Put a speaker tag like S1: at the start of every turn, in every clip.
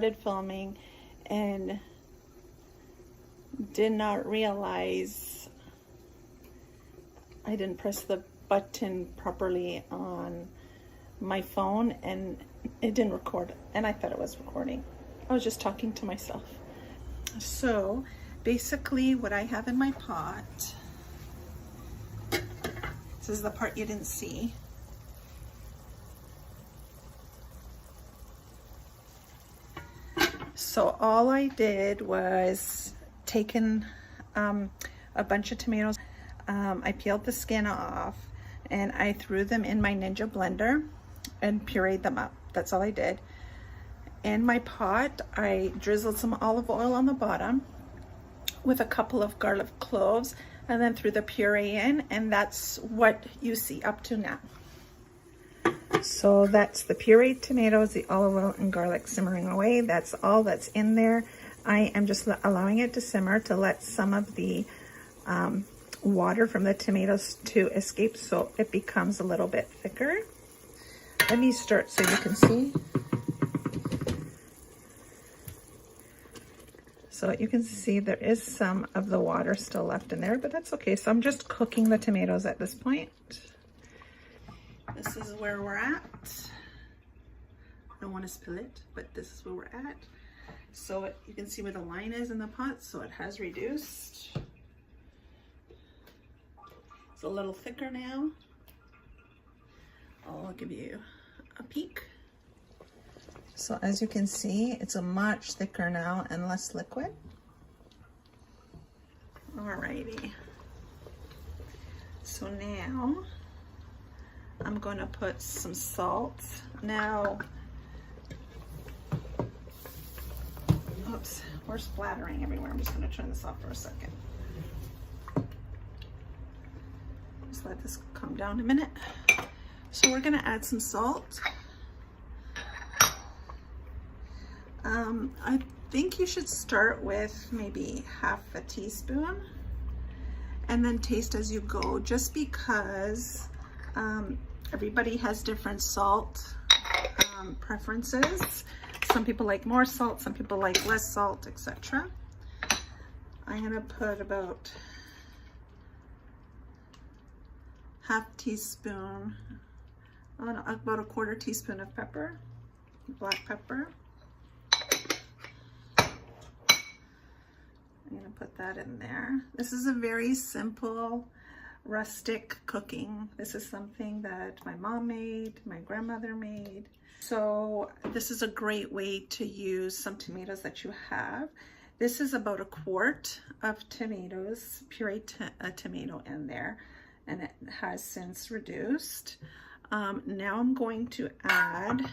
S1: started filming and did not realize I didn't press the button properly on my phone and it didn't record, and I thought it was recording. I was just talking to myself. So basically what I have in my pot, this is the part you didn't see. So all I did was taken a bunch of tomatoes. I peeled the skin off and I threw them in my Ninja blender and pureed them up. That's all I did. In my pot, I drizzled some olive oil on the bottom with a couple of garlic cloves and then threw the puree in, and that's what you see up to now. So that's the pureed tomatoes, the olive oil and garlic simmering away. That's all that's in there. I am just allowing it to simmer to let some of the water from the tomatoes to escape so it becomes a little bit thicker. Let me start so you can see. So you can see there is some of the water still left in there, but that's okay. So I'm just cooking the tomatoes at this point. This is where we're at. I don't want to spill it, but this is where we're at. So you can see where the line is in the pot, so it has reduced. It's a little thicker now. I'll give you a peek. So as you can see, it's a much thicker now and less liquid. Alrighty. So now I'm going to put some salt. Now, oops, we're splattering everywhere. I'm just going to turn this off for a second. Just let this calm down a minute. So we're going to add some salt. I think you should start with maybe half a teaspoon and then taste as you go, just because everybody has different salt preferences. Some people like more salt, some people like less salt, etc. I'm gonna put about half teaspoon, about a quarter teaspoon of pepper, black pepper. I'm gonna put that in there. This is a very simple, rustic cooking. This is something that my mom made, my grandmother made. So this is a great way to use some tomatoes that you have. This is about a quart of tomatoes, pureed tomato in there, and it has since reduced. Now I'm going to add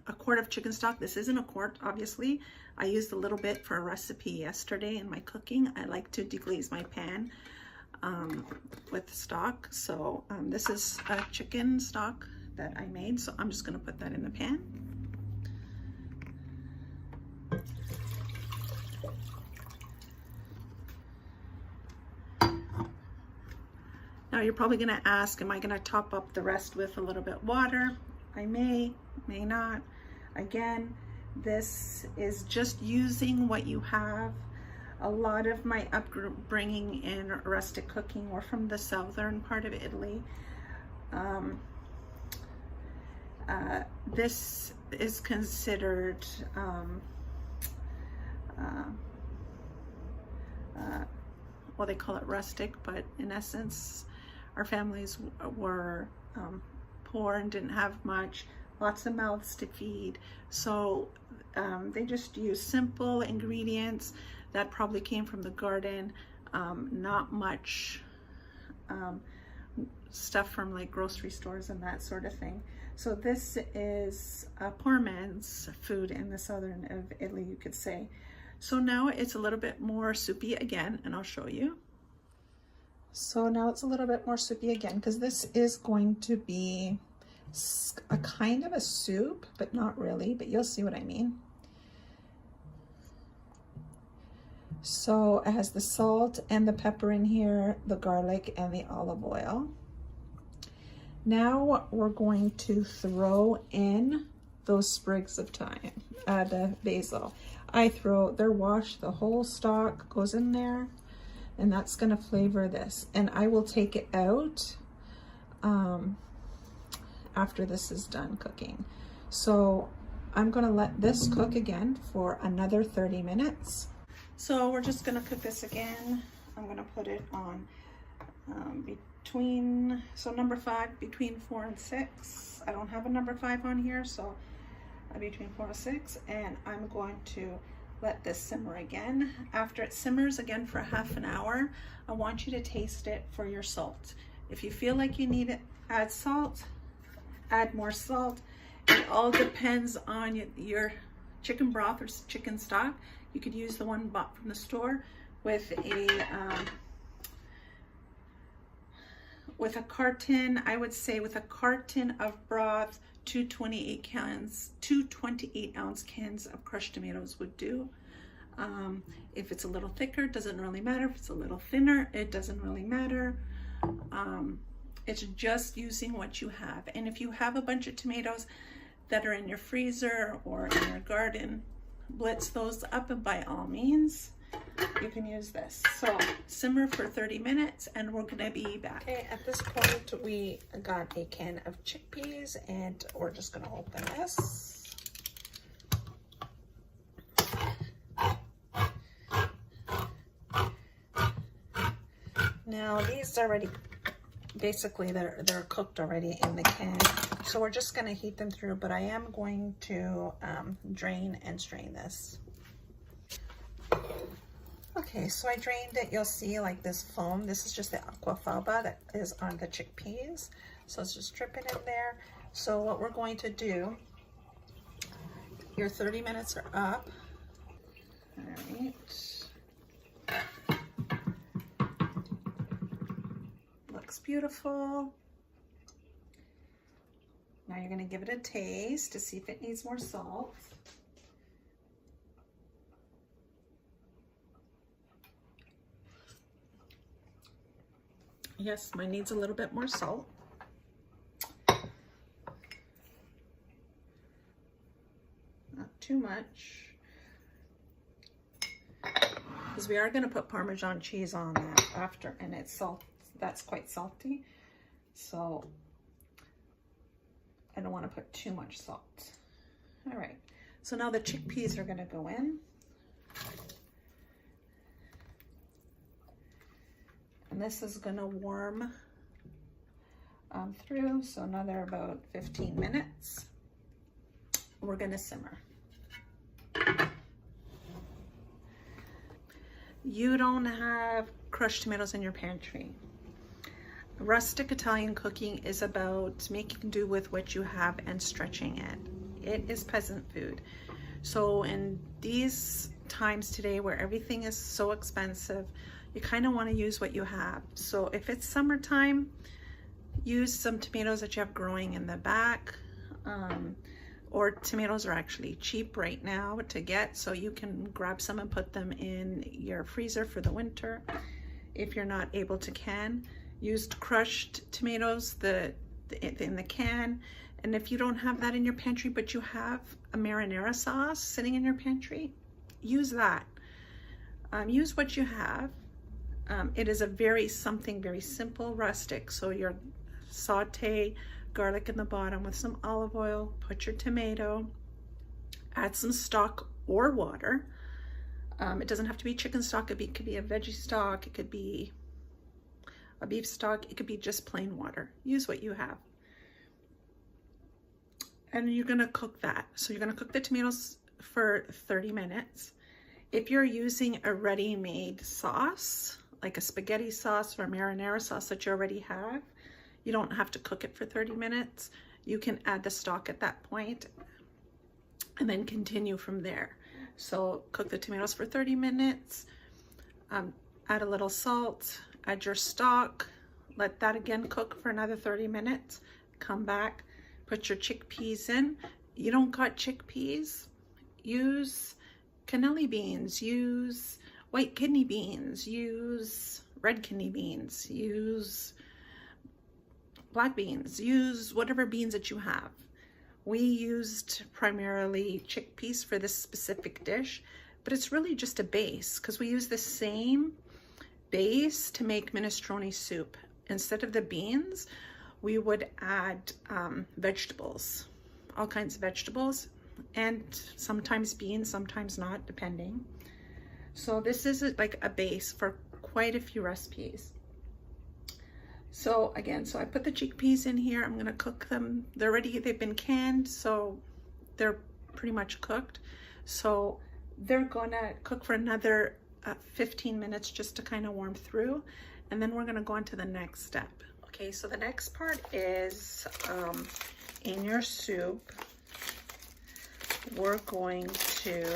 S1: a quart of chicken stock. This isn't a quart, obviously. I used a little bit for a recipe yesterday in my cooking. I like to deglaze my pan with stock. So this is a chicken stock that I made. So I'm just gonna put that in the pan. Now you're probably gonna ask, am I gonna top up the rest with a little bit water? I may not. Again, this is just using what you have. A lot of my upbringing in rustic cooking were from the southern part of Italy. This is considered well, they call it rustic, but in essence, our families were poor and didn't have much. Lots of mouths to feed, so they just use simple ingredients that probably came from the garden, not much stuff from like grocery stores and that sort of thing. So this is a poor man's food in the southern of Italy, you could say. So now it's a little bit more soupy again, and I'll show you. So now it's a little bit more soupy again, because this is going to be a kind of a soup, but not really, but you'll see what I mean. So it has the salt and the pepper in here, the garlic and the olive oil. Now we're going to throw in those sprigs of thyme, the basil. They're washed, the whole stalk goes in there, and that's gonna flavor this. And I will take it out after this is done cooking. So I'm gonna let this cook again for another 30 minutes. So we're just gonna cook this again. I'm gonna put it on number 5, between 4 and 6. I don't have a number 5 on here, so between 4 and 6, and I'm going to let this simmer again. After it simmers again for half an hour, I want you to taste it for your salt. If you feel like you need it, add salt, add more salt. It all depends on your chicken broth or chicken stock. You could use the one bought from the store with a carton. I would say with a carton of broth, 2 28-ounce cans of crushed tomatoes would do. If it's a little thicker, it doesn't really matter. If it's a little thinner, it doesn't really matter. It's just using what you have. And if you have a bunch of tomatoes that are in your freezer or in your garden, blitz those up, and by all means, you can use this. So simmer for 30 minutes and we're gonna be back. Okay, at this point we got a can of chickpeas and we're just gonna open this. Now these already, basically they're cooked already in the can. So we're just gonna heat them through, but I am going to drain and strain this. Okay, so I drained it. You'll see like this foam. This is just the aquafaba that is on the chickpeas. So it's just dripping in there. So what we're going to do, your 30 minutes are up. All right. Looks beautiful. Now you're gonna give it a taste to see if it needs more salt. Yes, mine needs a little bit more salt. Not too much. Because we are going to put Parmesan cheese on that after, and it's salt. That's quite salty. So I don't want to put too much salt. All right. So now the chickpeas are going to go in. And this is gonna warm through, so another about 15 minutes. We're gonna simmer. You don't have crushed tomatoes in your pantry. Rustic Italian cooking is about making do with what you have and stretching it. It is peasant food. So in these times today where everything is so expensive, you kind of want to use what you have. So if it's summertime, use some tomatoes that you have growing in the back, or tomatoes are actually cheap right now to get, so you can grab some and put them in your freezer for the winter. If you're not able to can, use crushed tomatoes in the can. And if you don't have that in your pantry, but you have a marinara sauce sitting in your pantry, use that. Use what you have. It is something very simple, rustic. So your saute garlic in the bottom with some olive oil, put your tomato, add some stock or water. It doesn't have to be chicken stock. It could be a veggie stock. It could be a beef stock. It could be just plain water. Use what you have. And you're gonna cook that. So you're gonna cook the tomatoes for 30 minutes. If you're using a ready-made sauce, like a spaghetti sauce or a marinara sauce that you already have, you don't have to cook it for 30 minutes. You can add the stock at that point and then continue from there. So cook the tomatoes for 30 minutes, add a little salt, add your stock, let that again cook for another 30 minutes, come back, put your chickpeas in. You don't got chickpeas, use cannelli beans, use white kidney beans, use red kidney beans, use black beans. Use whatever beans that you have. We used primarily chickpeas for this specific dish, but it's really just a base because we use the same base to make minestrone soup. Instead of the beans, we would add vegetables, all kinds of vegetables, and sometimes beans, sometimes not, depending. So this is like a base for quite a few recipes. So again, so I put the chickpeas in here. I'm gonna cook them. They've been canned, so they're pretty much cooked. So they're gonna cook for another 15 minutes just to kind of warm through. And then we're gonna go on to the next step. Okay, so the next part is in your soup, we're going to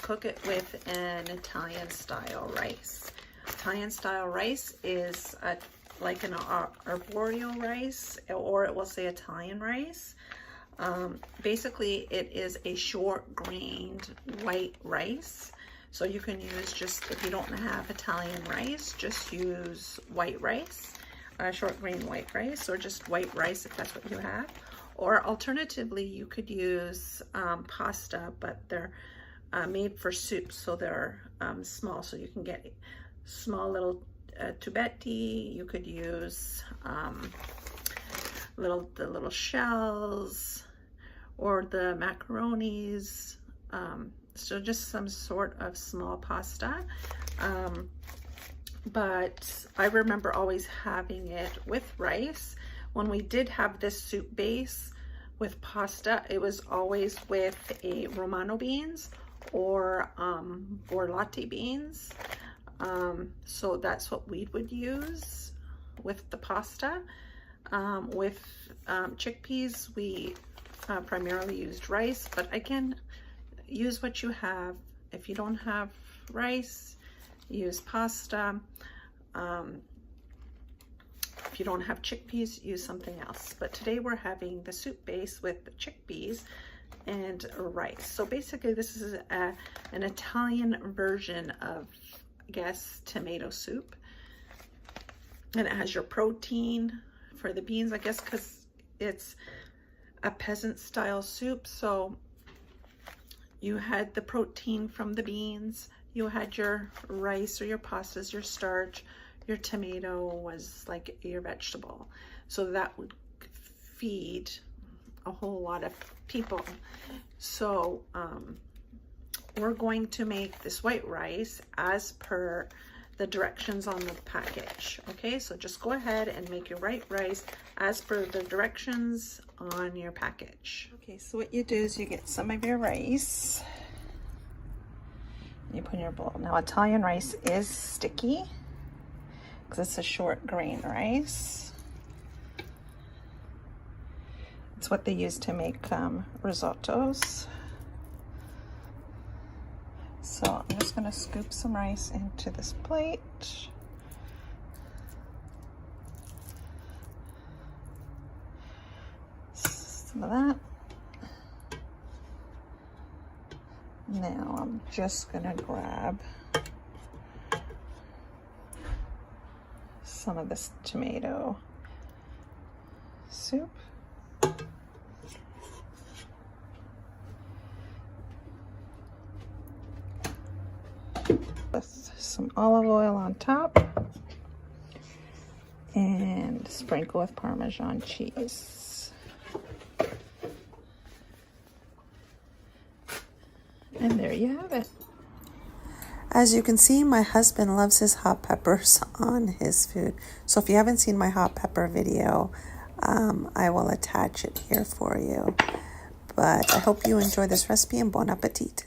S1: cook it with an Italian style rice. Italian style rice is like an arborio rice, or it will say Italian rice. Basically, it is a short-grained white rice. So you can use just, if you don't have Italian rice, just use white rice, short-grained white rice, or just white rice if that's what you have. Or alternatively, you could use pasta, but they're made for soup, so they're small, so you can get small little tubetti. You could use the little shells, or the macaronis, so just some sort of small pasta. But I remember always having it with rice. When we did have this soup base with pasta, it was always with a Romano beans or latte beans. So that's what we would use with the pasta. With chickpeas, we primarily used rice, but again, use what you have. If you don't have rice, use pasta. If you don't have chickpeas, use something else. But today we're having the soup base with the chickpeas and rice. So basically this is an Italian version of, I guess, tomato soup. And it has your protein for the beans, I guess, because it's a peasant style soup. So you had the protein from the beans, you had your rice or your pastas, your starch, your tomato was like your vegetable. So that would feed a whole lot of people. So we're going to make this white rice as per the directions on the package. Okay, so just go ahead and make your white rice as per the directions on your package. Okay, so what you do is you get some of your rice, you put in your bowl. Now Italian rice is sticky because it's a short grain rice. It's what they use to make risottos. So I'm just going to scoop some rice into this plate. Some of that. Now I'm just going to grab some of this tomato soup. With some olive oil on top and sprinkle with Parmesan cheese. And there you have it.
S2: As you can see, my husband loves his hot peppers on his food. So if you haven't seen my hot pepper video, I will attach it here for you. But I hope you enjoy this recipe and bon appetit.